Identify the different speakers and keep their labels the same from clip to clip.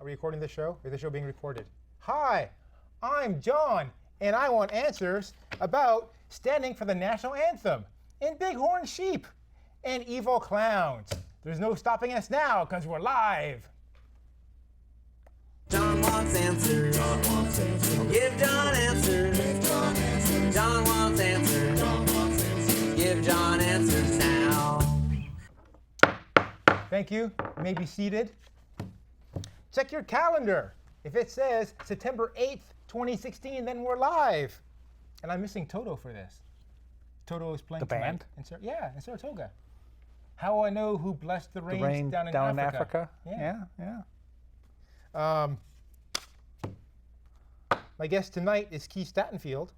Speaker 1: Are we recording the show? Is the show being recorded? Hi, I'm John, and I want answers about standing for the national anthem, and bighorn sheep, and evil clowns. There's no stopping us now, because we're live.
Speaker 2: John wants answers. John wants answers. Give John answers. Give John answers. John wants answers. John wants answers. Give John answers now.
Speaker 1: Thank you. You may be seated. Check your calendar. If it says September 8th, 2016, then we're live. And I'm missing Toto for this. Toto is playing
Speaker 3: the band?
Speaker 1: in Saratoga. How will I know who blessed the rains down in Africa?
Speaker 3: Yeah.
Speaker 1: My guest tonight is Keith Stattenfield.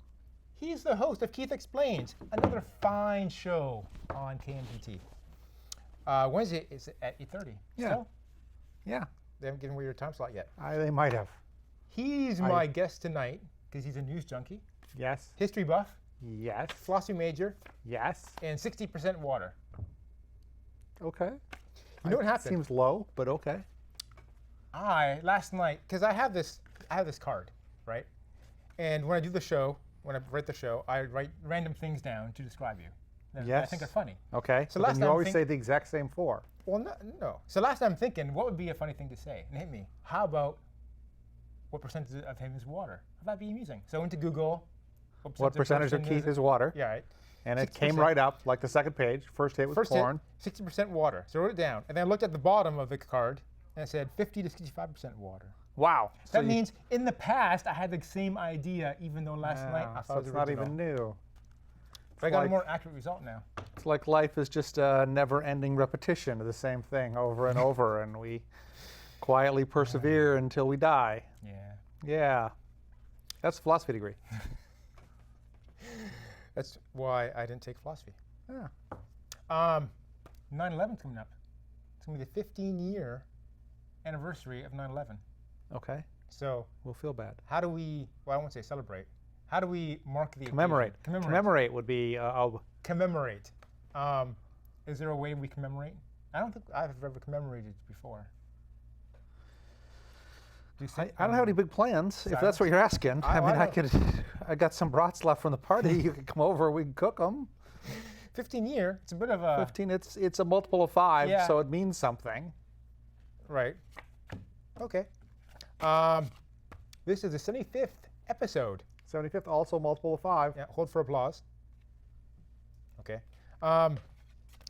Speaker 1: He's the host of Keith Explains, another fine show on KMGT. Wednesday is at 8:30.
Speaker 3: Yeah.
Speaker 1: So,
Speaker 3: Yeah.
Speaker 1: they haven't given away your time slot yet.
Speaker 3: They might have.
Speaker 1: He's my guest tonight because he's a news junkie,
Speaker 3: Yes.
Speaker 1: history buff,
Speaker 3: Yes.
Speaker 1: philosophy major,
Speaker 3: Yes.
Speaker 1: and 60% water.
Speaker 3: Okay.
Speaker 1: You know what happened?
Speaker 3: Seems low, but okay.
Speaker 1: Last night, because I have this card, right? And when I do the show, when I write the show, I write random things down to describe you. That I think are funny.
Speaker 3: Okay.
Speaker 1: So
Speaker 3: But
Speaker 1: last
Speaker 3: then you
Speaker 1: time
Speaker 3: always say the exact same four.
Speaker 1: Well, no. So last time I'm thinking, what would be a funny thing to say? And it hit me. How about what percentage of him is water? How about be amusing? So I went to Google.
Speaker 3: What percentage of Keith is water?
Speaker 1: Yeah, right.
Speaker 3: And it
Speaker 1: 60%.
Speaker 3: came right up, like the second page. First hit was corn.
Speaker 1: 60% water. So I wrote it down. And then I looked at the bottom of the card, and it said 50 to 65% water.
Speaker 3: Wow.
Speaker 1: That means in the past, I had the same idea, even though last night I thought
Speaker 3: so
Speaker 1: it was
Speaker 3: it's not
Speaker 1: original.
Speaker 3: even new.
Speaker 1: But I got a more accurate result now.
Speaker 3: It's like life is just a never-ending repetition of the same thing over and over, and we quietly persevere until we die.
Speaker 1: Yeah.
Speaker 3: Yeah. That's a philosophy degree.
Speaker 1: That's why I didn't take philosophy.
Speaker 3: Yeah.
Speaker 1: 9/11's coming up. It's going to be the 15-year anniversary of 9/11.
Speaker 3: Okay.
Speaker 1: So
Speaker 3: We'll feel bad.
Speaker 1: how do we, well, I won't say celebrate. How do we mark the
Speaker 3: Commemorate.
Speaker 1: occasion?
Speaker 3: Commemorate would be
Speaker 1: Commemorate. Is there a way we commemorate? I don't think I've ever commemorated before.
Speaker 3: I don't have any big plans, if that's what you're asking. I got some brats left from the party. You can come over, we can cook them.
Speaker 1: 15-year, it's a bit of a...
Speaker 3: 15, it's a multiple of 5,
Speaker 1: Yeah.
Speaker 3: so it means something.
Speaker 1: Right. Okay. This is the 75th episode.
Speaker 3: 75th, also multiple of 5.
Speaker 1: Yeah, hold for applause. Okay. I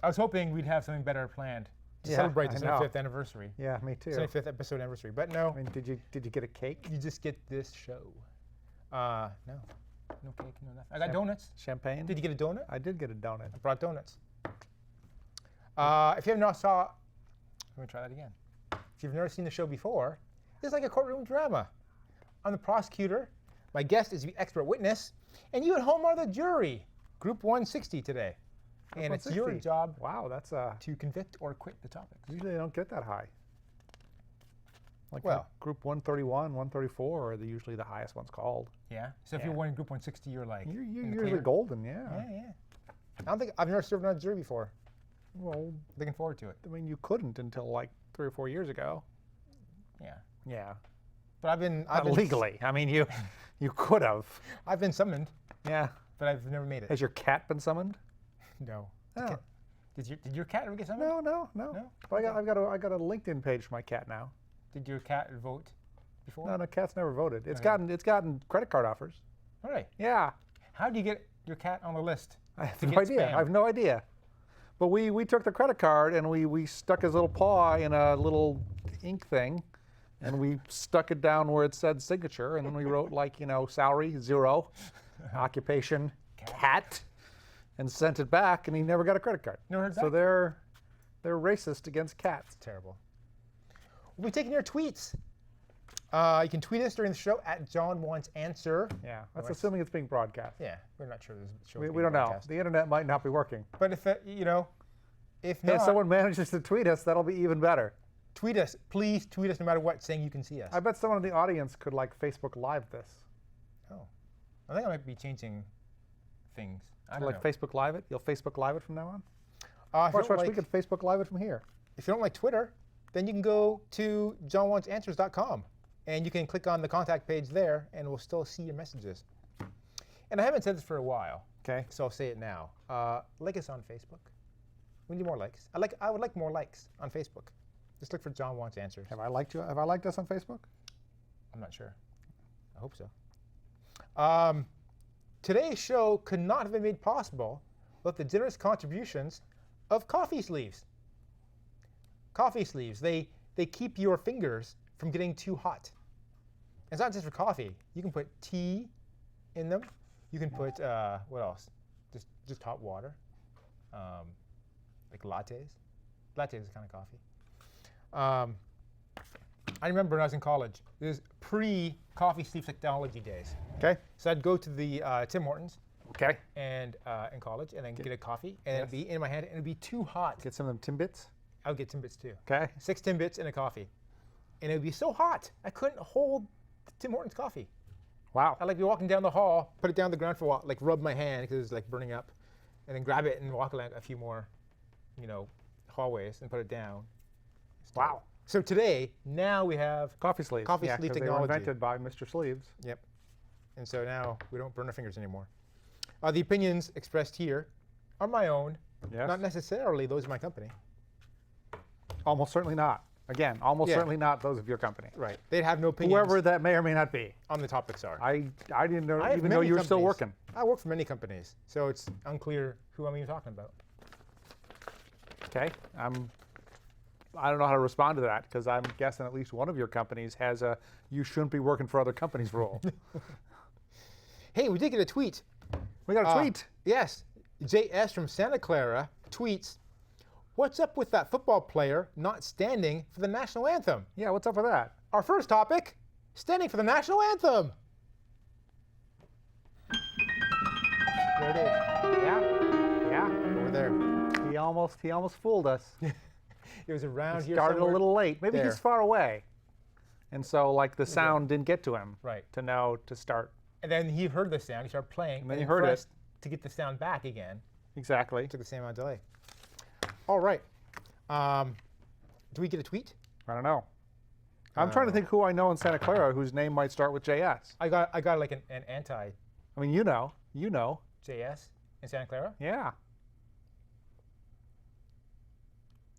Speaker 1: was hoping we'd have something better planned to celebrate the 75th anniversary.
Speaker 3: Yeah, me too.
Speaker 1: 75th episode anniversary, but no.
Speaker 3: I mean, did you get a cake?
Speaker 1: You just get this show. No. No cake, no nothing. I got donuts.
Speaker 3: Champagne?
Speaker 1: Did you get a donut?
Speaker 3: I did get a donut.
Speaker 1: I brought donuts. If you have not saw, let me try that again. If you've never seen the show before, this is like a courtroom drama. I'm the prosecutor. My guest is the expert witness, and you at home are the jury. Group 160 today. And it's your job
Speaker 3: Wow, that's
Speaker 1: to convict or acquit the topics.
Speaker 3: usually they don't get that high. Like
Speaker 1: Well-
Speaker 3: group 131, 134 are usually the highest ones called.
Speaker 1: Yeah. So if you're winning Group 160, you're like
Speaker 3: You're
Speaker 1: in the
Speaker 3: usually
Speaker 1: clear.
Speaker 3: golden, yeah.
Speaker 1: Yeah. I don't think I've never served on a jury before.
Speaker 3: Well,
Speaker 1: Looking forward to it.
Speaker 3: I mean, you couldn't until like 3 or 4 years ago.
Speaker 1: Yeah.
Speaker 3: Yeah.
Speaker 1: But I've been
Speaker 3: Legally. I mean, you could have.
Speaker 1: I've been summoned,
Speaker 3: Yeah.
Speaker 1: but I've never made it.
Speaker 3: Has your cat been summoned?
Speaker 1: No.
Speaker 3: Oh.
Speaker 1: Did your cat ever get summoned?
Speaker 3: No.
Speaker 1: No?
Speaker 3: But I got a LinkedIn page for my cat now.
Speaker 1: Did your cat vote before?
Speaker 3: No, cat's never voted. It's gotten credit card offers.
Speaker 1: All right.
Speaker 3: Yeah.
Speaker 1: How do you get your cat on the list?
Speaker 3: I have
Speaker 1: to
Speaker 3: no
Speaker 1: get
Speaker 3: idea.
Speaker 1: spam?
Speaker 3: I have no idea. But we took the credit card and we stuck his little paw in a little ink thing, and we stuck it down where it said signature, and then we wrote salary 0, occupation cat, and sent it back, and he never got a credit card.
Speaker 1: Never heard
Speaker 3: So
Speaker 1: back?
Speaker 3: they're racist against cats.
Speaker 1: Terrible. We'll be taking your tweets. You can tweet us during the show at John Wants Answer.
Speaker 3: Yeah, that's assuming it's being broadcast.
Speaker 1: Yeah, we're not sure this show.
Speaker 3: We don't know. The internet might not be working.
Speaker 1: But if if not,
Speaker 3: If someone manages to tweet us, that'll be even better.
Speaker 1: tweet us. Please tweet us no matter what, saying you can see us.
Speaker 3: I bet someone in the audience could Facebook Live this.
Speaker 1: Oh, I think I might be changing things. I don't know.
Speaker 3: Facebook Live it? You'll Facebook Live it from now on?
Speaker 1: If you
Speaker 3: Watch,
Speaker 1: don't
Speaker 3: we
Speaker 1: like-
Speaker 3: could Facebook Live it from here.
Speaker 1: If you don't like Twitter, then you can go to johnwantsanswers.com and you can click on the contact page there and we'll still see your messages. And I haven't said this for a while,
Speaker 3: Okay.
Speaker 1: so I'll say it now. Like us on Facebook. We need more likes. I would like more likes on Facebook. Just look for John Wants Answers.
Speaker 3: Have I liked you? Have I liked us on Facebook?
Speaker 1: I'm not sure. I hope so. Today's show could not have been made possible without the generous contributions of coffee sleeves. Coffee sleeves, they keep your fingers from getting too hot. It's not just for coffee. You can put tea in them. You can put, what else? Just hot water. Like lattes. Lattes is kind of coffee. I remember when I was in college, it was pre-coffee sleeve technology days.
Speaker 3: Okay.
Speaker 1: So I'd go to the Tim Hortons
Speaker 3: Okay.
Speaker 1: and in college and then get a coffee and it'd be in my hand and it'd be too hot.
Speaker 3: Get some of them Timbits.
Speaker 1: I would get Timbits too.
Speaker 3: Okay.
Speaker 1: 6 Timbits and a coffee. And it would be so hot, I couldn't hold the Tim Hortons coffee.
Speaker 3: Wow.
Speaker 1: I'd like be walking down the hall, put it down the ground for a while, like rub my hand because it was like burning up, and then grab it and walk like a few more, hallways and put it down.
Speaker 3: Wow.
Speaker 1: So today, now we have
Speaker 3: Coffee sleeves.
Speaker 1: Coffee
Speaker 3: yeah,
Speaker 1: sleeve
Speaker 3: 'cause they were
Speaker 1: technology.
Speaker 3: invented by Mr. Sleeves.
Speaker 1: Yep. And so now we don't burn our fingers anymore. The opinions expressed here are my own,
Speaker 3: Yes.
Speaker 1: not necessarily those of my company.
Speaker 3: Almost certainly not. Again, almost
Speaker 1: Yeah.
Speaker 3: certainly not those of your company.
Speaker 1: Right. They'd have no opinions
Speaker 3: Whoever that may or may not be.
Speaker 1: on the topics are.
Speaker 3: I didn't know,
Speaker 1: I have
Speaker 3: even know
Speaker 1: many
Speaker 3: you were still
Speaker 1: companies.
Speaker 3: working.
Speaker 1: I work for many companies, so it's unclear who I'm even talking about.
Speaker 3: Okay. I don't know how to respond to that because I'm guessing at least one of your companies has a "you shouldn't be working for other companies" rule.
Speaker 1: Hey, we did get a tweet.
Speaker 3: We got a tweet.
Speaker 1: Yes. JS from Santa Clara tweets, "What's up with that football player not standing for the national anthem?"
Speaker 3: Yeah, what's up with that?
Speaker 1: Our first topic, standing for the national anthem. There it is.
Speaker 3: Yeah. Yeah.
Speaker 1: Over there.
Speaker 3: He almost fooled us.
Speaker 1: It was around
Speaker 3: He
Speaker 1: here
Speaker 3: started a
Speaker 1: somewhere.
Speaker 3: little late. Maybe
Speaker 1: There.
Speaker 3: he's far away. And so like the sound didn't get to him.
Speaker 1: Right.
Speaker 3: To know to start.
Speaker 1: And then he heard the sound. He started playing.
Speaker 3: And then he heard it.
Speaker 1: To get the sound back again.
Speaker 3: Exactly.
Speaker 1: Took the same amount of delay. All right. Do we get a tweet?
Speaker 3: I don't know. I'm trying to think who I know in Santa Clara whose name might start with JS.
Speaker 1: I got like an anti-JS
Speaker 3: I mean, you know.
Speaker 1: in Santa Clara.
Speaker 3: Yeah.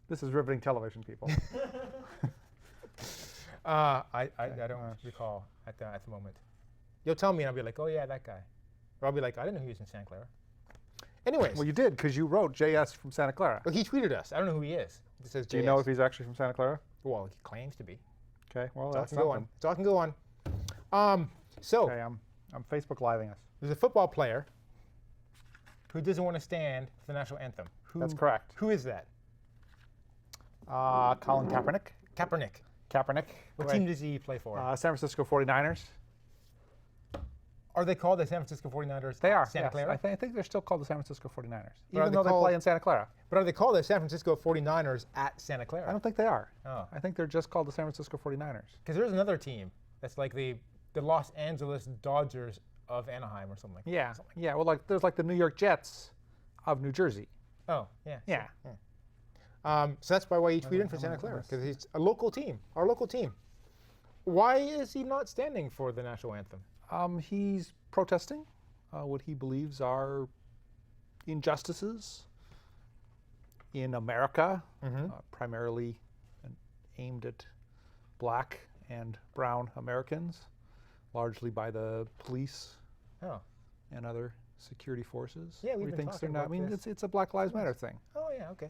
Speaker 3: This is riveting television, people.
Speaker 1: I don't recall at the moment. You'll tell me and I'll be like, oh yeah, that guy. Or I'll be like, I didn't know he was in Santa Clara. Anyways,
Speaker 3: Well, you did because you wrote JS from Santa Clara.
Speaker 1: well, he tweeted us. I don't know who he is. It says
Speaker 3: Do you know if he's actually from Santa Clara?
Speaker 1: Well, he claims to be.
Speaker 3: Okay, well,
Speaker 1: So I
Speaker 3: that's
Speaker 1: can go on.
Speaker 3: something.
Speaker 1: So I can go on. So
Speaker 3: Okay, I'm Facebook living us.
Speaker 1: there's a football player who doesn't want to stand for the national anthem.
Speaker 3: That's correct.
Speaker 1: Who is that?
Speaker 3: Colin Kaepernick.
Speaker 1: Kaepernick. What
Speaker 3: Right.
Speaker 1: team does he play for?
Speaker 3: San Francisco 49ers.
Speaker 1: Are they called the San Francisco 49ers?
Speaker 3: They are.
Speaker 1: Santa
Speaker 3: yes.
Speaker 1: Clara?
Speaker 3: I think they're still called the San Francisco 49ers,
Speaker 1: But are
Speaker 3: even
Speaker 1: they
Speaker 3: though they
Speaker 1: called-
Speaker 3: play in Santa Clara.
Speaker 1: But are they called the San Francisco 49ers at Santa Clara?
Speaker 3: I don't think they are.
Speaker 1: Oh.
Speaker 3: I think they're just called the San Francisco 49ers.
Speaker 1: Because there's another team that's like the Los Angeles Dodgers of Anaheim or something like that.
Speaker 3: Yeah. Yeah. Well, like there's like the New York Jets of New Jersey.
Speaker 1: Oh, yeah.
Speaker 3: Yeah.
Speaker 1: So that's why he tweeted for Santa Clara, because he's a local team, our local team. Why is he not standing for the national anthem?
Speaker 3: He's protesting what he believes are injustices in America, primarily aimed at black and brown Americans, largely by the police
Speaker 1: Oh,
Speaker 3: and other security forces.
Speaker 1: Yeah, we've
Speaker 3: Where he
Speaker 1: been
Speaker 3: thinks they're
Speaker 1: talking
Speaker 3: not. I
Speaker 1: about
Speaker 3: mean,
Speaker 1: this.
Speaker 3: it's a Black Lives Matter thing.
Speaker 1: oh yeah, okay.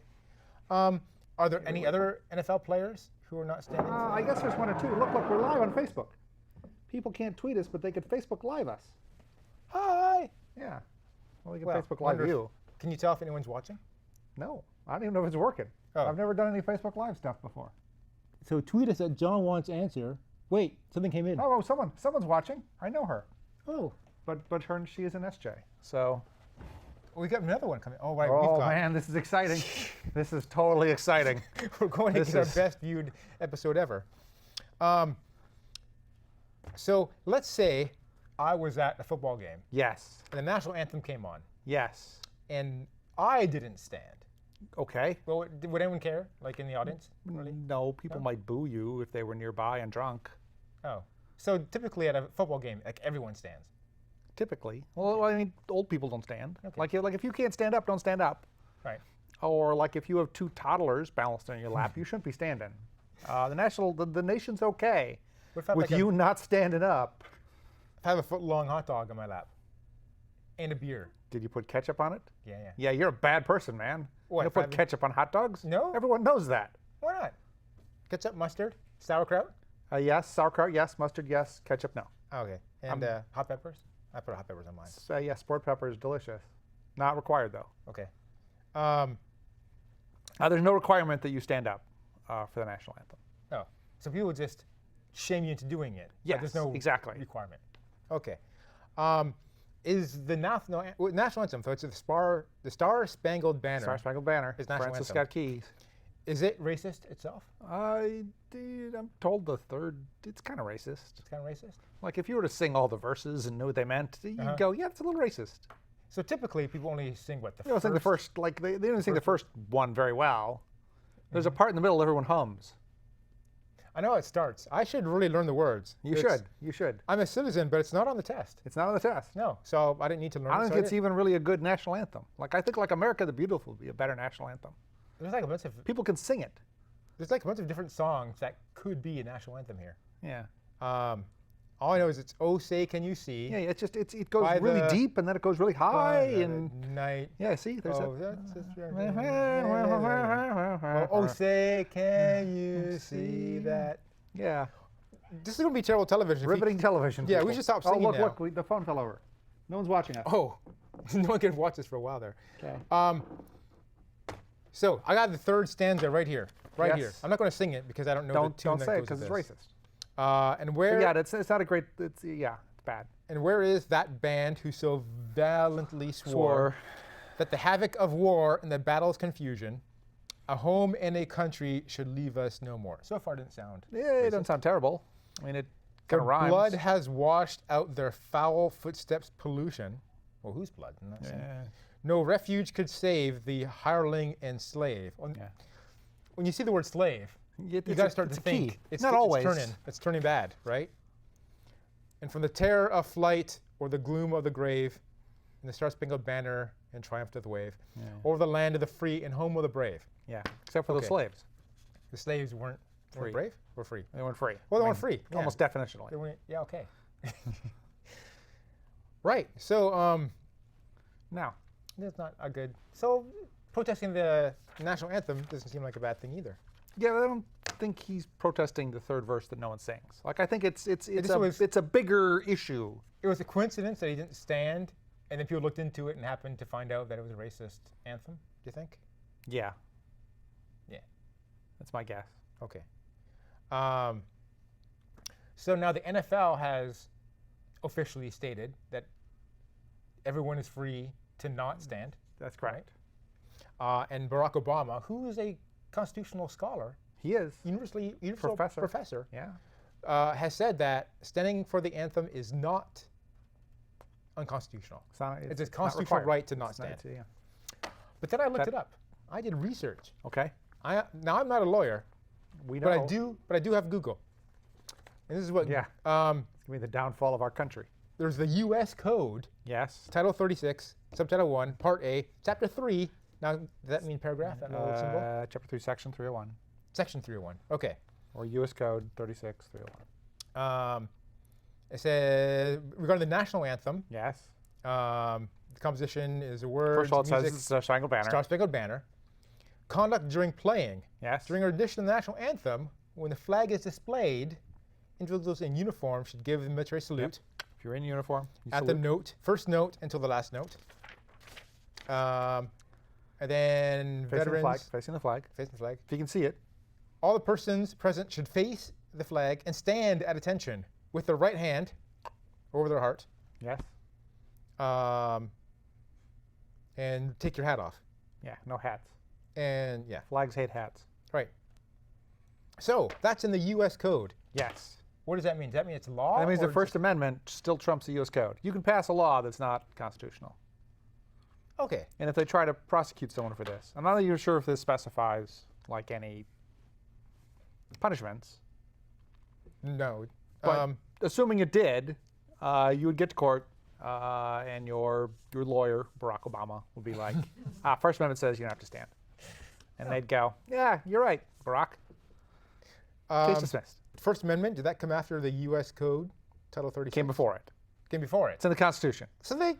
Speaker 1: Are there any other NFL players who are not standing?
Speaker 3: I guess there's one or two. Look, we're live on Facebook. People can't tweet us, but they could Facebook Live us.
Speaker 1: Hi.
Speaker 3: Yeah. Well, we can
Speaker 1: Well,
Speaker 3: Facebook Live
Speaker 1: wonder if-
Speaker 3: you.
Speaker 1: Can you tell if anyone's watching?
Speaker 3: No, I don't even know if it's working.
Speaker 1: Oh.
Speaker 3: I've never done any Facebook Live stuff before.
Speaker 1: So tweet us at John Wants Answer. Wait, something came in.
Speaker 3: Oh, someone's watching. I know her,
Speaker 1: Oh,
Speaker 3: but she is an SJ. So.
Speaker 1: we got another one coming. Oh, right,
Speaker 3: Oh
Speaker 1: we've got.
Speaker 3: man, this is exciting. This is totally exciting.
Speaker 1: We're going to
Speaker 3: This
Speaker 1: get our
Speaker 3: is-
Speaker 1: best viewed episode ever. So let's say I was at a football game
Speaker 3: Yes.
Speaker 1: and the national anthem came on
Speaker 3: Yes.
Speaker 1: and I didn't stand.
Speaker 3: Okay.
Speaker 1: Well, would anyone care? Like in the audience? Really?
Speaker 3: No, people might boo you if they were nearby and drunk.
Speaker 1: Oh. So typically at a football game, like everyone stands.
Speaker 3: Typically. Well, I mean, old people don't stand.
Speaker 1: Okay.
Speaker 3: Like if you can't stand up, don't stand up.
Speaker 1: Right.
Speaker 3: Or like if you have 2 toddlers balanced on your lap, you shouldn't be standing. The nation's okay
Speaker 1: What if I have
Speaker 3: with
Speaker 1: like
Speaker 3: you not standing up.
Speaker 1: if I have a foot-long hot dog on my lap and a beer?
Speaker 3: Did you put ketchup on it?
Speaker 1: Yeah, yeah.
Speaker 3: Yeah, you're a bad person, man.
Speaker 1: What,
Speaker 3: You
Speaker 1: if
Speaker 3: don't
Speaker 1: I
Speaker 3: put
Speaker 1: have-
Speaker 3: ketchup on hot dogs?
Speaker 1: No.
Speaker 3: Everyone knows that.
Speaker 1: Why not? Ketchup, mustard, sauerkraut.
Speaker 3: Yes, sauerkraut, yes, mustard, yes, ketchup, no.
Speaker 1: Oh, okay. And hot peppers. I put hot peppers on mine.
Speaker 3: Yeah, sport pepper is delicious. Not required though.
Speaker 1: Okay.
Speaker 3: There's no requirement that you stand up for the national anthem.
Speaker 1: Oh, so people would just shame you into doing it. but
Speaker 3: Yes,
Speaker 1: there's no
Speaker 3: exactly.
Speaker 1: requirement. Okay. Is the national anthem? So it's the Star Spangled Banner.
Speaker 3: Star Spangled Banner.
Speaker 1: Is national
Speaker 3: Francis
Speaker 1: anthem.
Speaker 3: Scott Keys.
Speaker 1: Is it racist itself?
Speaker 3: I'm told the third. It's kind of racist.
Speaker 1: It's kind of racist.
Speaker 3: Like if you were to sing all the verses and knew what they meant, you'd
Speaker 1: Uh-huh.
Speaker 3: go, yeah, it's a little racist.
Speaker 1: So typically, people only sing what the
Speaker 3: You don't sing the first, like they didn't sing the first one very well. There's a part in the middle everyone hums.
Speaker 1: I know how it starts. I should really learn the words.
Speaker 3: You should. You should.
Speaker 1: I'm a citizen, but it's not on the test.
Speaker 3: It's not on the test.
Speaker 1: No, so I didn't need to learn.
Speaker 3: I
Speaker 1: it,
Speaker 3: don't
Speaker 1: so
Speaker 3: think it's
Speaker 1: didn't.
Speaker 3: even really a good national anthem. Like I think like America the Beautiful would be a better national anthem.
Speaker 1: There's like a bunch of
Speaker 3: People can sing it.
Speaker 1: different songs that could be a national anthem here.
Speaker 3: Yeah.
Speaker 1: All I know is it's "Oh Say Can You See."
Speaker 3: Yeah, it goes
Speaker 1: By
Speaker 3: really
Speaker 1: the-
Speaker 3: deep and then it goes really high
Speaker 1: By the
Speaker 3: and
Speaker 1: night.
Speaker 3: yeah, see, there's
Speaker 1: Oh,
Speaker 3: that.
Speaker 1: Oh, say can you see that?
Speaker 3: Yeah,
Speaker 1: This is gonna be terrible television. if you-
Speaker 3: riveting television.
Speaker 1: Yeah, we
Speaker 3: people.
Speaker 1: should stop
Speaker 3: Oh,
Speaker 1: singing
Speaker 3: look,
Speaker 1: now.
Speaker 3: look, the phone fell over. No one's watching us.
Speaker 1: Oh, no one could watch this for a while there.
Speaker 3: Okay.
Speaker 1: So I got the third stanza right here,
Speaker 3: Yes.
Speaker 1: here. I'm not going to sing it because I don't know
Speaker 3: Don't
Speaker 1: the tune that
Speaker 3: say it
Speaker 1: goes
Speaker 3: because
Speaker 1: with
Speaker 3: it's
Speaker 1: this.
Speaker 3: racist.
Speaker 1: And where
Speaker 3: Yeah, it's not a great. It's bad.
Speaker 1: and where is that band who so valiantly swore that the havoc of war and the battle's confusion, a home and a country should leave us no more? So far, it didn't sound.
Speaker 3: Yeah, it doesn't sound terrible. I mean, it
Speaker 1: Their
Speaker 3: kind of rhymes.
Speaker 1: blood has washed out their foul footsteps' pollution. Well, whose blood? I'm not saying.
Speaker 3: Yeah.
Speaker 1: No refuge could save the hireling and slave.
Speaker 3: Yeah.
Speaker 1: When you see the word slave, you
Speaker 3: It's
Speaker 1: got
Speaker 3: a-
Speaker 1: to start
Speaker 3: it's
Speaker 1: to
Speaker 3: a key.
Speaker 1: think.
Speaker 3: Not always.
Speaker 1: It's turning bad, right? And from the terror of flight or the gloom of the grave, in the Star-Spangled Banner and triumph of the wave, over the land of the free and home of the brave.
Speaker 3: Yeah, except for the
Speaker 1: Okay.
Speaker 3: slaves.
Speaker 1: The slaves weren't
Speaker 3: Free.
Speaker 1: brave or free.
Speaker 3: They weren't free.
Speaker 1: Well, they
Speaker 3: I
Speaker 1: weren't
Speaker 3: mean,
Speaker 1: free. Yeah.
Speaker 3: Almost definitionally.
Speaker 1: They weren't, yeah, okay. Right. So
Speaker 3: Now,
Speaker 1: that's not a good. So protesting the national anthem doesn't seem like a bad thing either.
Speaker 3: yeah, I don't think he's protesting the third verse that no one sings. Like I think it's
Speaker 1: just
Speaker 3: a
Speaker 1: was-
Speaker 3: it's a bigger issue.
Speaker 1: It was a coincidence that he didn't stand, and then people looked into it and happened to find out that it was a racist anthem. Do you think?
Speaker 3: Yeah.
Speaker 1: Yeah.
Speaker 3: That's my guess.
Speaker 1: Okay. So now the NFL has officially stated that everyone is free to not stand.
Speaker 3: That's correct.
Speaker 1: And Barack Obama, who is a constitutional scholar,
Speaker 3: He is.
Speaker 1: universal professor,
Speaker 3: Yeah.
Speaker 1: has said that standing for the anthem is not unconstitutional. It's a
Speaker 3: not
Speaker 1: constitutional
Speaker 3: required.
Speaker 1: right to not
Speaker 3: It's not-
Speaker 1: stand.
Speaker 3: yeah.
Speaker 1: But then I looked
Speaker 3: That-
Speaker 1: it up. I did research.
Speaker 3: Okay.
Speaker 1: Now I'm not a lawyer,
Speaker 3: We know.
Speaker 1: but I do have Google. And this is what
Speaker 3: Yeah. It's gonna be the downfall of our country.
Speaker 1: there's the U.S. Code,
Speaker 3: Yes.
Speaker 1: Title 36, Subtitle 1, Part A, Chapter 3. Now, does that mean paragraph? That little symbol?
Speaker 3: Chapter 3, Section 301,
Speaker 1: Section 301. Okay.
Speaker 3: or U.S. Code 36301.
Speaker 1: It says regarding the national anthem,
Speaker 3: Yes.
Speaker 1: the composition is a word.
Speaker 3: First of all, it says it's a Spangled Banner.
Speaker 1: Star-Spangled Banner. Conduct during playing.
Speaker 3: Yes.
Speaker 1: During rendition of the national anthem, when the flag is displayed, individuals in uniform should give the military salute
Speaker 3: If you're in uniform, you
Speaker 1: at the
Speaker 3: salute.
Speaker 1: note, first note until the last note. And then veterans
Speaker 3: Facing the flag.
Speaker 1: facing the flag.
Speaker 3: If you can see it.
Speaker 1: All the persons present should face the flag and stand at attention with their right hand over their heart,
Speaker 3: Yes.
Speaker 1: and take your hat off.
Speaker 3: Yeah. No hats.
Speaker 1: And yeah,
Speaker 3: Flags hate hats.
Speaker 1: right. So that's in the U.S. Code.
Speaker 3: Yes.
Speaker 1: What does that mean? Does that mean it's law?
Speaker 3: That means the
Speaker 1: or
Speaker 3: First
Speaker 1: just-
Speaker 3: Amendment still trumps the U.S. Code. You can pass a law that's not constitutional.
Speaker 1: Okay.
Speaker 3: And if they try to prosecute someone for this, I'm not even sure if this specifies like any punishments.
Speaker 1: No.
Speaker 3: But assuming it did, you would get to court, and your lawyer, Barack Obama, would be like, First Amendment says you don't have to stand. And they'd go, yeah, you're right, Barack. Case dismissed.
Speaker 1: First Amendment, did that come after the U.S. Code, Title 36?
Speaker 3: Came before it.
Speaker 1: Came before it.
Speaker 3: It's in the Constitution.
Speaker 1: So they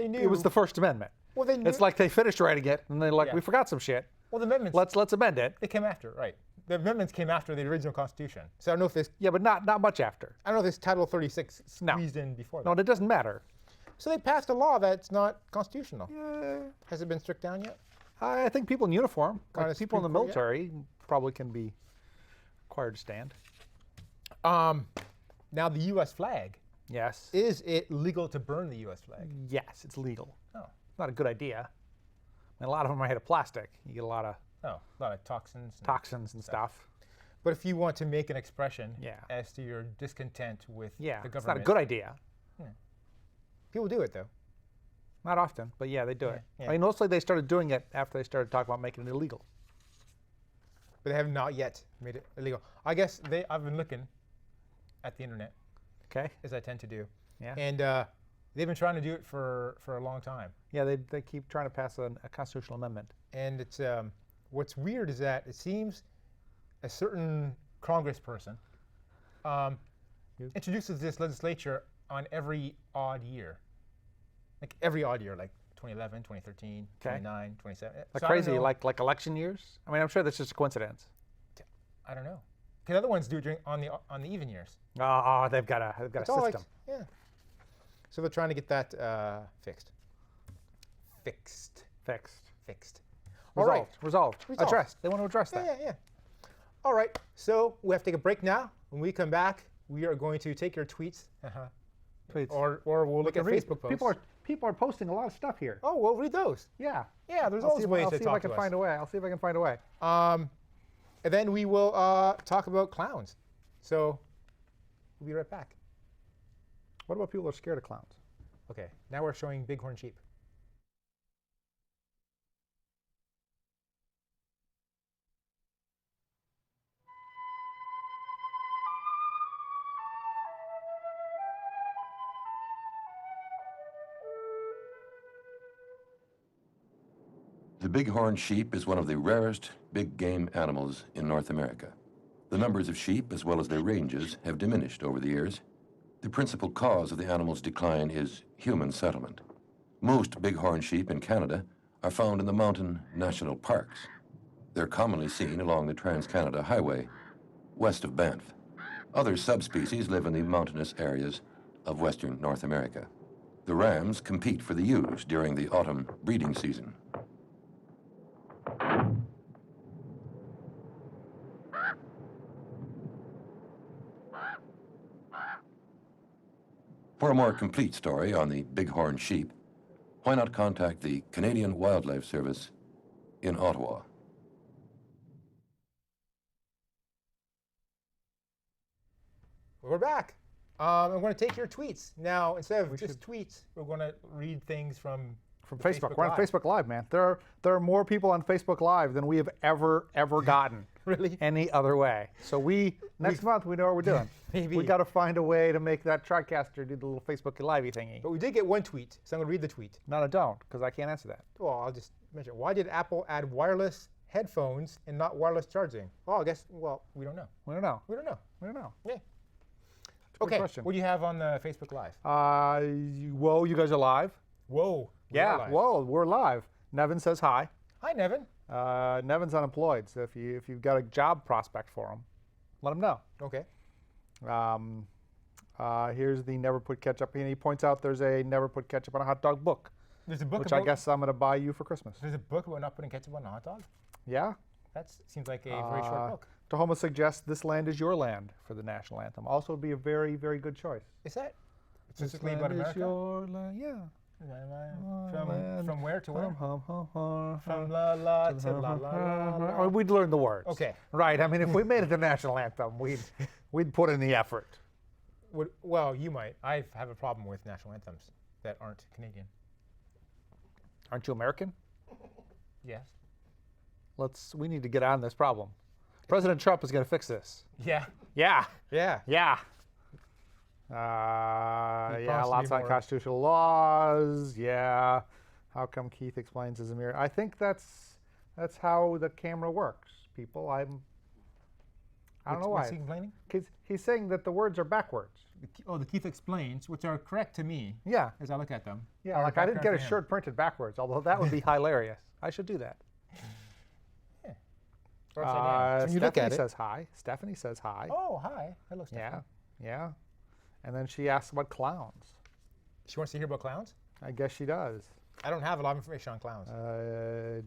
Speaker 1: knew.
Speaker 3: It was the First Amendment.
Speaker 1: Well, they knew.
Speaker 3: It's like they finished writing it, and they're like,
Speaker 1: Yeah.
Speaker 3: we forgot some shit.
Speaker 1: Well, the amendments.
Speaker 3: Let's amend it.
Speaker 1: They came after, right? The amendments came after the original Constitution. So I don't know if this.
Speaker 3: Yeah, but not much after.
Speaker 1: I don't know if this Title 36
Speaker 3: No.
Speaker 1: squeezed in before that.
Speaker 3: No, it doesn't matter.
Speaker 1: So they passed a law that's not constitutional.
Speaker 3: Yeah.
Speaker 1: Has it been struck down yet?
Speaker 3: I think people in uniform,
Speaker 1: Got
Speaker 3: like
Speaker 1: a
Speaker 3: people in the
Speaker 1: Supreme Court yet?
Speaker 3: military, probably can be required to stand.
Speaker 1: Now the U.S. flag.
Speaker 3: Yes.
Speaker 1: Is it legal to burn the U.S. flag?
Speaker 3: Yes, it's legal.
Speaker 1: Oh.
Speaker 3: Not a good idea. And a lot of them are made of plastic. You get a lot of
Speaker 1: Oh, a lot of toxins. And
Speaker 3: toxins and stuff.
Speaker 1: But if you want to make an expression
Speaker 3: Yeah.
Speaker 1: as to your discontent with
Speaker 3: Yeah,
Speaker 1: the
Speaker 3: it's not
Speaker 1: government,
Speaker 3: a good idea.
Speaker 1: people do it though.
Speaker 3: Not often, but yeah, they do it.
Speaker 1: yeah.
Speaker 3: I mean, mostly they started doing it after they started talking about making it illegal.
Speaker 1: But they have not yet made it illegal. I guess I've been looking at the internet,
Speaker 3: Okay?
Speaker 1: as I tend to do.
Speaker 3: Yeah.
Speaker 1: And they've been trying to do it for a long time.
Speaker 3: Yeah, they keep trying to pass a constitutional amendment.
Speaker 1: And it's what's weird is that it seems a certain congressperson introduces this legislature on every odd year. Like every odd year, like 2011, 2013,
Speaker 3: Okay.
Speaker 1: 29, 27.
Speaker 3: Like
Speaker 1: So I don't
Speaker 3: crazy,
Speaker 1: know.
Speaker 3: like election years? I mean, I'm sure that's just a coincidence.
Speaker 1: I don't know. Because other ones do it on the even years.
Speaker 3: Oh, they've got a
Speaker 1: It's all
Speaker 3: system.
Speaker 1: like, yeah. So they're trying to get that fixed. Fixed. All
Speaker 3: Resolved.
Speaker 1: right.
Speaker 3: Resolved.
Speaker 1: Resolved.
Speaker 3: Addressed. They want to address
Speaker 1: Yeah,
Speaker 3: that.
Speaker 1: yeah, yeah. All right. So we have to take a break now. When we come back, we are going to take your tweets.
Speaker 3: Tweets.
Speaker 1: Or we'll look at
Speaker 3: Read.
Speaker 1: Facebook posts.
Speaker 3: People are posting a lot of stuff here.
Speaker 1: Oh, we'll read those.
Speaker 3: Yeah.
Speaker 1: Yeah, there's
Speaker 3: I'll
Speaker 1: always
Speaker 3: see if,
Speaker 1: ways
Speaker 3: I'll
Speaker 1: to
Speaker 3: see if I
Speaker 1: talk
Speaker 3: can
Speaker 1: to
Speaker 3: find
Speaker 1: us.
Speaker 3: a way. I'll see if I can find a way.
Speaker 1: And then we will talk about clowns. So we'll be right back.
Speaker 3: What about people who are scared of clowns?
Speaker 1: Okay, now we're showing bighorn sheep.
Speaker 4: The bighorn sheep is one of the rarest big game animals in North America. The numbers of sheep, as well as their ranges, have diminished over the years. The principal cause of the animal's decline is human settlement. Most bighorn sheep in Canada are found in the mountain national parks. They're commonly seen along the Trans-Canada Highway, west of Banff. Other subspecies live in the mountainous areas of western North America. The rams compete for the ewes during the autumn breeding season. For a more complete story on the bighorn sheep, why not contact the Canadian Wildlife Service in Ottawa?
Speaker 1: We're back. I'm going to take your tweets. Now, instead of just tweets, we're going to read things from
Speaker 3: Facebook. We're on
Speaker 1: Live.
Speaker 3: Facebook Live, man. There are more people on Facebook Live than we have ever gotten.
Speaker 1: Really?
Speaker 3: Any other way. So next month we know what we're doing.
Speaker 1: Maybe.
Speaker 3: We got to find a way to make that TriCaster do the little Facebook Live-y thingy.
Speaker 1: But we did get one tweet, so I'm going to read the tweet.
Speaker 3: No, I don't, because I can't answer that.
Speaker 1: Well, I'll just mention. Why did Apple add wireless headphones and not wireless charging? Well, I guess, we don't know.
Speaker 3: We don't know.
Speaker 1: We don't know.
Speaker 3: We don't know.
Speaker 1: Yeah.
Speaker 3: Good
Speaker 1: Okay,
Speaker 3: question.
Speaker 1: what do you have on the Facebook Live?
Speaker 3: Whoa, you guys are live?
Speaker 1: Whoa. we are
Speaker 3: Yeah,
Speaker 1: live.
Speaker 3: whoa, we're live. Nevin says hi.
Speaker 1: Hi, Nevin.
Speaker 3: Nevin's unemployed, so if you've got a job prospect for him, let him know.
Speaker 1: Okay.
Speaker 3: Here's the Never Put Ketchup, and he points out there's a Never Put Ketchup on a Hot Dog book,
Speaker 1: There's a book
Speaker 3: which
Speaker 1: about,
Speaker 3: I guess I'm going to buy you for Christmas.
Speaker 1: There's a book about not putting ketchup on a hot dog?
Speaker 3: Yeah?
Speaker 1: That seems like a very short book.
Speaker 3: Tahoma suggests This Land Is Your Land for the national anthem. Also would be a very, very good choice.
Speaker 1: Is that
Speaker 3: This
Speaker 1: specifically about
Speaker 3: land is
Speaker 1: America?
Speaker 3: your land, yeah.
Speaker 1: From where to where?
Speaker 3: From
Speaker 1: From la la to la la la la.
Speaker 3: Or we'd learn the words.
Speaker 1: Okay.
Speaker 3: Right. I mean, if we made it the national anthem, we'd put in the effort.
Speaker 1: Well, you might. I have a problem with national anthems that aren't Canadian.
Speaker 3: Aren't you American?
Speaker 1: Yes.
Speaker 3: We need to get on this problem. President Trump is going to fix this.
Speaker 1: Yeah.
Speaker 3: Yeah.
Speaker 1: Yeah.
Speaker 3: Yeah.
Speaker 1: He
Speaker 3: Yeah,
Speaker 1: promised to
Speaker 3: lots
Speaker 1: be
Speaker 3: of
Speaker 1: more-
Speaker 3: unconstitutional laws. Yeah. How come Keith explains his mirror? I think that's how the camera works, people. I don't know
Speaker 1: What's
Speaker 3: why.
Speaker 1: he complaining?
Speaker 3: He's saying that the words are backwards.
Speaker 1: The Keith explains, which are correct to me
Speaker 3: Yeah.
Speaker 1: as I look at them.
Speaker 3: Yeah,
Speaker 1: Are
Speaker 3: like I didn't get a
Speaker 1: background for him.
Speaker 3: shirt printed backwards, although that would be hilarious. I should do that.
Speaker 1: Or upside down. So when you look
Speaker 3: Stephanie
Speaker 1: at it.
Speaker 3: says hi. Stephanie says hi.
Speaker 1: Oh, hi. Hello, Stephanie.
Speaker 3: Yeah, yeah. And then she asks about clowns.
Speaker 1: She wants to hear about clowns?
Speaker 3: I guess she does.
Speaker 1: I don't have a lot of information on clowns.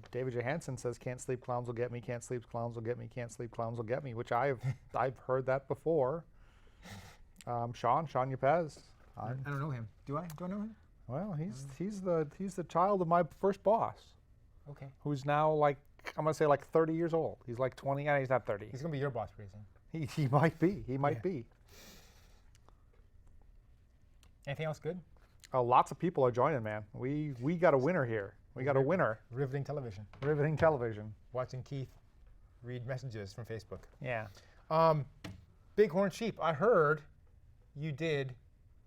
Speaker 3: David Johansen says, "Can't sleep, clowns will get me. Can't sleep, clowns will get me. Can't sleep, clowns will get me," which I've heard that before. Sean Yepez.
Speaker 1: I don't know him. Do I? Do I know him?
Speaker 3: Well, he's the child of my first boss,
Speaker 1: Okay.
Speaker 3: who's now like I'm gonna say like 30 years old. He's like 20. Yeah, he's not 30.
Speaker 1: He's going to be your boss pretty soon.
Speaker 3: He might be. He might
Speaker 1: Yeah.
Speaker 3: be.
Speaker 1: Anything else good?
Speaker 3: Lots of people are joining, man. We got a winner here. We got a winner.
Speaker 1: Riveting television.
Speaker 3: Riveting television.
Speaker 1: Watching Keith read messages from Facebook.
Speaker 3: Yeah.
Speaker 1: Bighorn sheep. I heard you did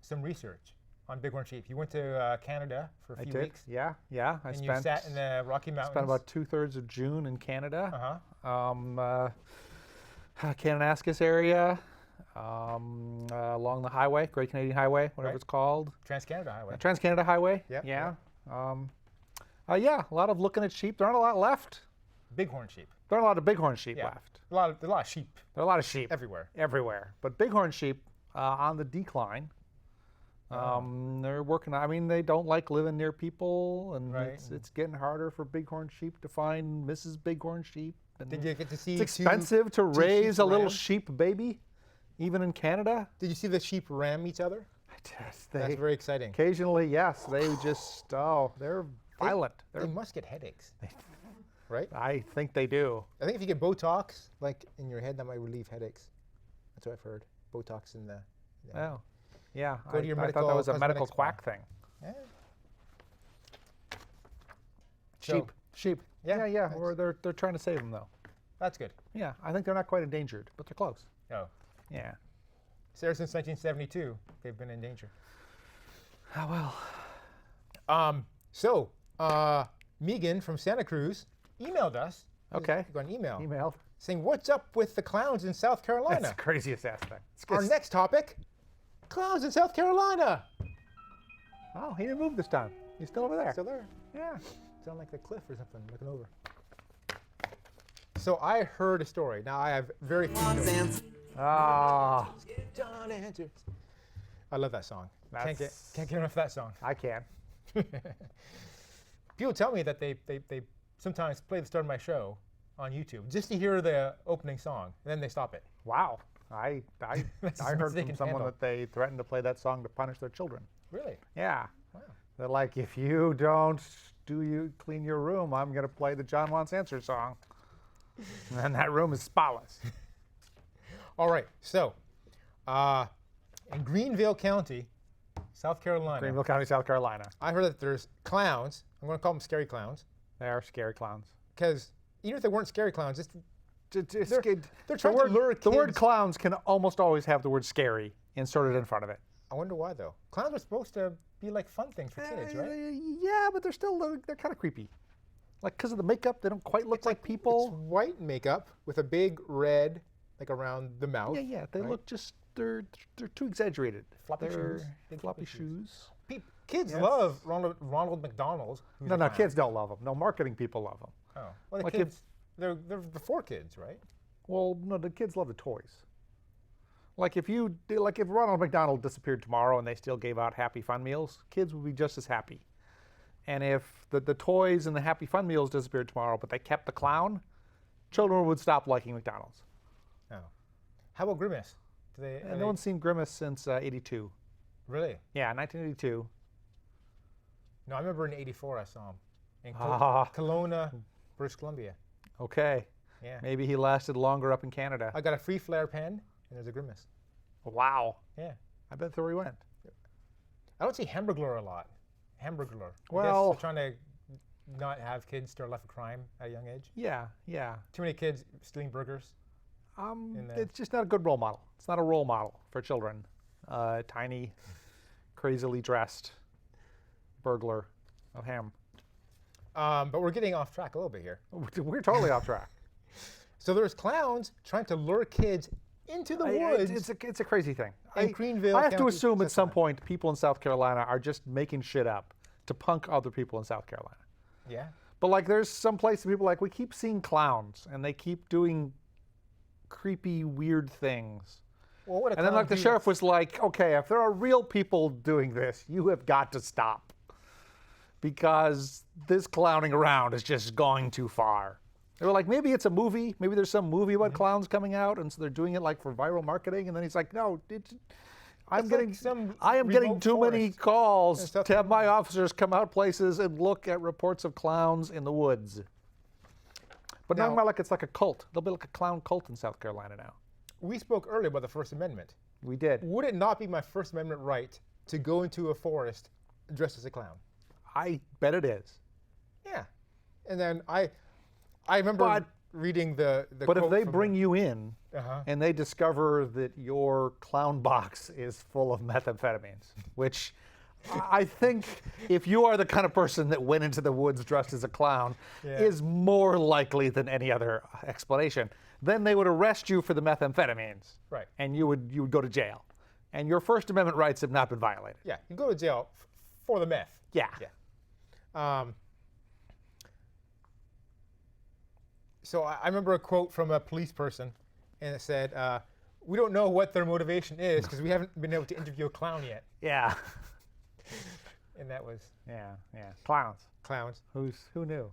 Speaker 1: some research on bighorn sheep. You went to Canada for a
Speaker 3: I
Speaker 1: few
Speaker 3: did.
Speaker 1: weeks.
Speaker 3: Yeah. I
Speaker 1: And you sat in the Rocky Mountains.
Speaker 3: spent about 2/3 of June in Canada.
Speaker 1: Uh-huh.
Speaker 3: Kananaskis area, along the highway, Great Canadian Highway, whatever
Speaker 1: Right.
Speaker 3: it's called.
Speaker 1: Trans-Canada Highway.
Speaker 3: Trans-Canada Highway.
Speaker 1: Yep,
Speaker 3: Yeah. Yeah, a lot of looking at sheep. There aren't a lot left.
Speaker 1: Bighorn sheep.
Speaker 3: There aren't a lot of bighorn sheep
Speaker 1: Yeah.
Speaker 3: left.
Speaker 1: There's a lot of sheep
Speaker 3: There are a lot of sheep
Speaker 1: everywhere.
Speaker 3: everywhere. But bighorn sheep on the decline. They're working. I mean, they don't like living near people, and
Speaker 1: Right.
Speaker 3: it's getting harder for bighorn sheep to find Mrs. Bighorn sheep. And
Speaker 1: Did you get to see
Speaker 3: it's expensive to raise
Speaker 1: sheep
Speaker 3: a little
Speaker 1: ram?
Speaker 3: sheep baby, even in Canada.
Speaker 1: Did you see the sheep ram each other?
Speaker 3: Yes,
Speaker 1: That's very exciting.
Speaker 3: occasionally, yes, they just they're violent.
Speaker 1: They must get headaches. Right?
Speaker 3: I think they do.
Speaker 1: I think if you get Botox, like in your head, that might relieve headaches. That's what I've heard. Botox in the.
Speaker 3: Oh, yeah.
Speaker 1: Go to your
Speaker 3: I thought that was a medical
Speaker 1: cosmetics
Speaker 3: quack thing.
Speaker 1: Yeah.
Speaker 3: Sheep, sheep.
Speaker 1: Yeah,
Speaker 3: Yeah.
Speaker 1: that's-
Speaker 3: Or they're trying to save them though.
Speaker 1: That's good.
Speaker 3: Yeah, I think they're not quite endangered, but they're close.
Speaker 1: Oh.
Speaker 3: Yeah.
Speaker 1: So ever since 1972, they've been in danger.
Speaker 3: Oh well.
Speaker 1: So, Megan from Santa Cruz emailed us.
Speaker 3: Okay.
Speaker 1: Got an email
Speaker 3: Emailed.
Speaker 1: saying, "What's up with the clowns in South
Speaker 3: That's
Speaker 1: Carolina?"
Speaker 3: the craziest aspect.
Speaker 1: Our next topic: clowns in South Carolina.
Speaker 3: Oh, he didn't move this time. He's still over there.
Speaker 1: Still there?
Speaker 3: Yeah.
Speaker 1: It's on like the cliff or something, looking over. So I heard a story. Now I have very few
Speaker 2: Wants
Speaker 1: notes.
Speaker 2: answers.
Speaker 3: Ah,
Speaker 1: John answers. I love that song.
Speaker 3: That's-
Speaker 1: Can't get enough of that song.
Speaker 3: I can.
Speaker 1: People tell me that they sometimes play the start of my show on YouTube just to hear the opening song, and then they stop it.
Speaker 3: Wow. I
Speaker 1: That's as
Speaker 3: heard
Speaker 1: much as they
Speaker 3: from
Speaker 1: can
Speaker 3: someone
Speaker 1: handle.
Speaker 3: that they threatened to play that song to punish their children.
Speaker 1: Really?
Speaker 3: Yeah.
Speaker 1: Wow.
Speaker 3: They're like, if you don't clean your room, I'm gonna play the John Wants Answer song. And then that room is spotless.
Speaker 1: All right. So, in Greenville County, South Carolina,
Speaker 3: Greenville County, South Carolina.
Speaker 1: I heard that there's clowns. I'm going to call them scary clowns
Speaker 3: They are scary clowns.
Speaker 1: because even if they weren't scary clowns, they're
Speaker 3: The
Speaker 1: trying to lure
Speaker 3: the word
Speaker 1: kids.
Speaker 3: clowns can almost always have the word scary inserted in front of it.
Speaker 1: I wonder why though. Clowns are supposed to be like fun things for kids, right?
Speaker 3: Yeah, but they're kind of creepy. Like because of the makeup, they don't quite look like
Speaker 1: It's
Speaker 3: people.
Speaker 1: white makeup with a big red like around the mouth.
Speaker 3: Yeah, they
Speaker 1: right?
Speaker 3: look just they're too exaggerated.
Speaker 1: Floppy
Speaker 3: They're
Speaker 1: shoes. Big
Speaker 3: floppy
Speaker 1: floppy shoes.
Speaker 3: shoes.
Speaker 1: Kids
Speaker 3: Yes.
Speaker 1: love Ronald McDonald. who's
Speaker 3: No,
Speaker 1: a clown.
Speaker 3: kids don't love them. No, marketing people love them.
Speaker 1: Oh, well, the
Speaker 3: Like
Speaker 1: kids, they're the four kids, right?
Speaker 3: Well, no, the kids love the toys. Like if Ronald McDonald disappeared tomorrow and they still gave out Happy Fun Meals, kids would be just as happy. And if the toys and the Happy Fun Meals disappeared tomorrow, but they kept the clown, children would stop liking McDonald's.
Speaker 1: Oh. How about Grimace?
Speaker 3: And no one's seen Grimace since '82.
Speaker 1: Really?
Speaker 3: Yeah, 1982.
Speaker 1: No, I remember in '84 I saw him in
Speaker 3: Ah.
Speaker 1: Kelowna, British Columbia.
Speaker 3: Okay.
Speaker 1: Yeah.
Speaker 3: Maybe he lasted longer up in Canada.
Speaker 1: I got a free flare pen, and there's a Grimace.
Speaker 3: Wow.
Speaker 1: Yeah.
Speaker 3: I bet that's where he went.
Speaker 1: I don't see Hamburglar a lot. Hamburglar. I guess
Speaker 3: Well-
Speaker 1: they're trying to not have kids start a life of crime at a young age?
Speaker 3: Yeah, yeah.
Speaker 1: Too many kids stealing burgers?
Speaker 3: It's just not a good role model. It's not a role model for children. Tiny, crazily dressed burglar of ham.
Speaker 1: But we're getting off track a little bit here.
Speaker 3: We're totally off track.
Speaker 1: So there's clowns trying to lure kids into the woods.
Speaker 3: It's a crazy thing.
Speaker 1: In Greenville
Speaker 3: I have to
Speaker 1: County,
Speaker 3: assume at
Speaker 1: South
Speaker 3: some
Speaker 1: Carolina.
Speaker 3: point people in South Carolina are just making shit up to punk other people in South Carolina.
Speaker 1: Yeah.
Speaker 3: But like, there's some places people like, we keep seeing clowns and they keep doing creepy, weird things.
Speaker 1: Well, what a
Speaker 3: And then
Speaker 1: clown
Speaker 3: like the
Speaker 1: do
Speaker 3: sheriff was like, okay, if there are real people doing this, you have got to stop. Because this clowning around is just going too far. They were like, maybe it's a movie. Maybe there's some movie about clowns coming out, and so they're doing it like for viral marketing. And then he's like, no, I am getting too many calls to have my officers come out places and look at reports of clowns in the woods. But now like it's like a cult. There'll be like a clown cult in South Carolina now.
Speaker 1: We spoke earlier about the First Amendment.
Speaker 3: We did.
Speaker 1: Would it not be my First Amendment right to go into a forest dressed as a clown?
Speaker 3: I bet it is.
Speaker 1: Yeah. And then I remember reading the
Speaker 3: But if
Speaker 1: quote
Speaker 3: they
Speaker 1: from
Speaker 3: bring you in
Speaker 1: Uh-huh.
Speaker 3: and they discover that your clown box is full of methamphetamines, which I think if you are the kind of person that went into the woods dressed as a clown is more likely than any other explanation, then they would arrest you for the methamphetamines.
Speaker 1: Right.
Speaker 3: And you would go to jail. And your First Amendment rights have not been violated.
Speaker 1: Yeah, you go to jail for the meth.
Speaker 3: Yeah.
Speaker 1: So I remember a quote from a police person, and it said, "We don't know what their motivation is because we haven't been able to interview a clown yet."
Speaker 3: Yeah.
Speaker 1: And that was
Speaker 3: Yeah. Clowns.
Speaker 1: clowns.
Speaker 3: Who knew?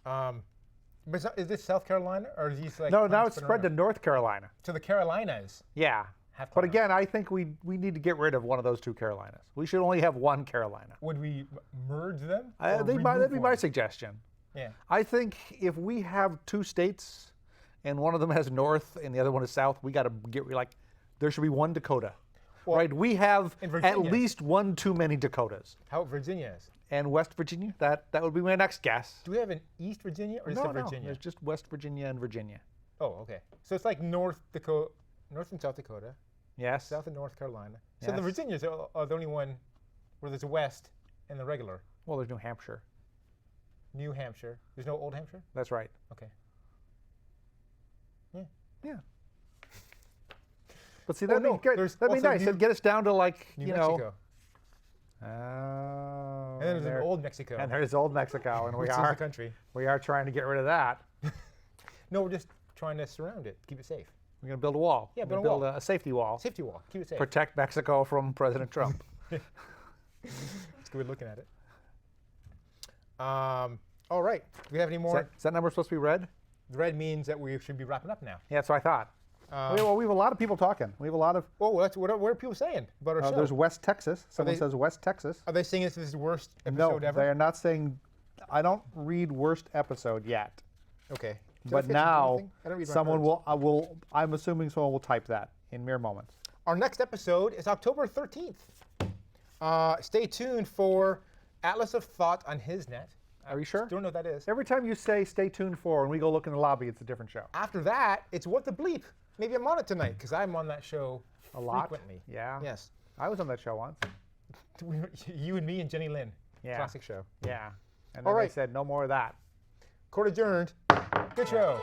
Speaker 1: But is this South Carolina, or is these like?
Speaker 3: No, now
Speaker 1: clowns
Speaker 3: it's
Speaker 1: spread
Speaker 3: spread to
Speaker 1: around?
Speaker 3: North Carolina.
Speaker 1: To the Carolinas.
Speaker 3: Yeah.
Speaker 1: Have
Speaker 3: But
Speaker 1: clowns.
Speaker 3: again, I think we need to get rid of one of those two Carolinas. We should only have one Carolina.
Speaker 1: Would we merge them? Or
Speaker 3: That'd
Speaker 1: remove
Speaker 3: be my
Speaker 1: one?
Speaker 3: suggestion.
Speaker 1: Yeah.
Speaker 3: I think if we have two states and one of them has North and the other one is South, we got to get there should be one Dakota.
Speaker 1: Well,
Speaker 3: right? We have
Speaker 1: in
Speaker 3: at
Speaker 1: Virginia.
Speaker 3: least one too many Dakotas.
Speaker 1: How Virginia is?
Speaker 3: And West Virginia, that would be my next guess.
Speaker 1: Do we have an East Virginia or just a Virginia?
Speaker 3: There's just West Virginia and Virginia.
Speaker 1: Oh, okay. So it's like North and South Dakota,
Speaker 3: Yes.
Speaker 1: South and North Carolina. So the
Speaker 3: Yes.
Speaker 1: Virginias are the only one where there's a West and the regular.
Speaker 3: Well, there's New Hampshire.
Speaker 1: New Hampshire. There's no Old Hampshire?
Speaker 3: That's right.
Speaker 1: Okay.
Speaker 3: Yeah. But see,
Speaker 1: Oh,
Speaker 3: that'd
Speaker 1: no,
Speaker 3: be good.
Speaker 1: there's
Speaker 3: That'd be
Speaker 1: also
Speaker 3: nice.
Speaker 1: New-
Speaker 3: It'd get us down to like,
Speaker 1: New
Speaker 3: you
Speaker 1: Mexico.
Speaker 3: know. Oh.
Speaker 1: And then there's an Old Mexico.
Speaker 3: And there's Old Mexico, and
Speaker 1: which is the country.
Speaker 3: we are trying to get rid of that.
Speaker 1: No, we're just trying to surround it, keep it safe.
Speaker 3: We're going to build a wall.
Speaker 1: Yeah,
Speaker 3: We're gonna
Speaker 1: build a
Speaker 3: build a safety wall.
Speaker 1: Safety wall, keep it safe.
Speaker 3: Protect Mexico from President Trump.
Speaker 1: That's a good way of looking at it. All right. Do we have any more?
Speaker 3: Is that number supposed to be red?
Speaker 1: The red means that we should be wrapping up now.
Speaker 3: Yeah, that's what I thought. Well, we have a lot of people talking. We have a lot of.
Speaker 1: Oh, what are people saying about our show?
Speaker 3: There's West Texas. Someone
Speaker 1: they-
Speaker 3: says West Texas.
Speaker 1: Are they saying this is the worst
Speaker 3: No,
Speaker 1: episode ever?
Speaker 3: they are not saying. I don't read worst episode yet.
Speaker 1: Okay. Does
Speaker 3: But
Speaker 1: that fit into
Speaker 3: now,
Speaker 1: anything? I don't read my
Speaker 3: someone
Speaker 1: cards.
Speaker 3: will. I'm assuming someone will type that in mere moments.
Speaker 1: Our next episode is October 13th. Stay tuned for Atlas of Thought on HisNet.
Speaker 3: Are you sure?
Speaker 1: Don't know what that is.
Speaker 3: Every time you say "stay tuned for" and we go look in the lobby, it's a different show.
Speaker 1: After that, it's What the Bleep. Maybe I'm on it tonight because I'm on that show
Speaker 3: A lot.
Speaker 1: frequently.
Speaker 3: Yeah.
Speaker 1: Yes.
Speaker 3: I was on that show once.
Speaker 1: You and me and Jenny Lynn.
Speaker 3: Yeah.
Speaker 1: Classic show.
Speaker 3: Yeah. And
Speaker 1: All
Speaker 3: then
Speaker 1: right.
Speaker 3: they said no more of that.
Speaker 1: Court adjourned. Good show.